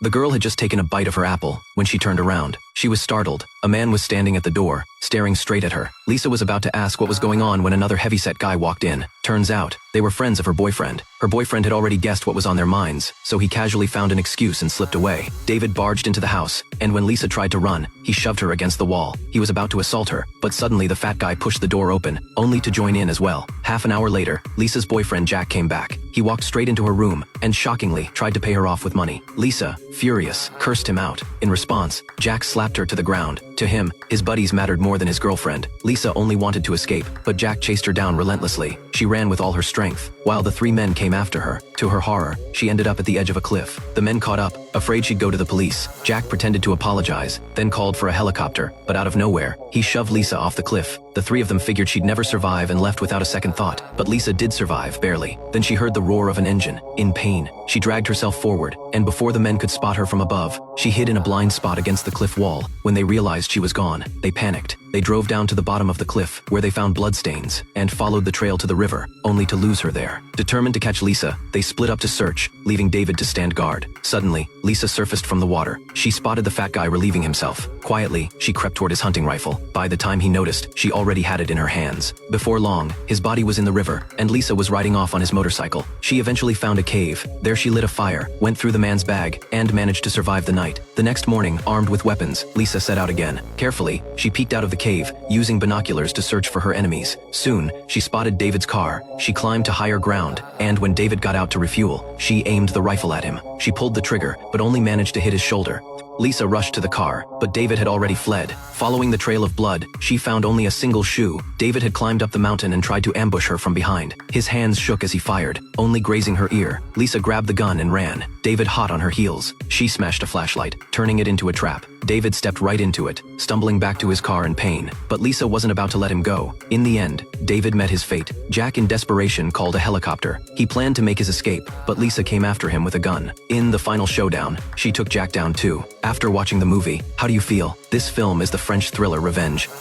The girl had just taken a bite of her apple. When she turned around, she was startled. A man was standing at the door, staring straight at her. Lisa was about to ask what was going on when another heavyset guy walked in. Turns out, they were friends of her boyfriend. Her boyfriend had already guessed what was on their minds, so he casually found an excuse and slipped away. David barged into the house, and when Lisa tried to run, he shoved her against the wall. He was about to assault her, but suddenly the fat guy pushed the door open, only to join in as well. Half an hour later, Lisa's boyfriend Jack came back. He walked straight into her room, and shockingly, tried to pay her off with money. Lisa, furious, cursed him out. In response, Jack slapped her to the ground. To him, his buddies mattered more than his girlfriend. Lisa only wanted to escape, but Jack chased her down relentlessly. She ran with all her strength, while the three men came after her. To her horror, she ended up at the edge of a cliff. The men caught up, afraid she'd go to the police. Jack pretended to apologize, then called for a helicopter, but out of nowhere, he shoved Lisa off the cliff. The three of them figured she'd never survive and left without a second thought, but Lisa did survive, barely. Then she heard the roar of an engine. In pain, she dragged herself forward, and before the men could spot her from above, she hid in a blind spot against the cliff wall. When they realized she was gone, they panicked. They drove down to the bottom of the cliff, where they found bloodstains, and followed the trail to the river, only to lose her there. Determined to catch Lisa, they split up to search, leaving David to stand guard. Suddenly, Lisa surfaced from the water. She spotted the fat guy relieving himself. Quietly, she crept toward his hunting rifle. By the time he noticed, she already had it in her hands. Before long, his body was in the river, and Lisa was riding off on his motorcycle. She eventually found a cave. There she lit a fire, went through the man's bag, and managed to survive the night. The next morning, armed with weapons, Lisa set out again. Carefully, she peeked out of the cave, using binoculars to search for her enemies. Soon, she spotted David's car. She climbed to higher ground, and when David got out to refuel, she aimed the rifle at him. She pulled the trigger, but only managed to hit his shoulder. Lisa rushed to the car, but David had already fled. Following the trail of blood, she found only a single shoe. David had climbed up the mountain and tried to ambush her from behind. His hands shook as he fired, only grazing her ear. Lisa grabbed the gun and ran, David hot on her heels. She smashed a flashlight, turning it into a trap. David stepped right into it, stumbling back to his car in pain. But Lisa wasn't about to let him go. In the end, David met his fate. Jack in desperation called a helicopter. He planned to make his escape, but Lisa came after him with a gun. In the final showdown, she took Jack down too. After watching the movie, how do you feel? This film is the French thriller Revenge.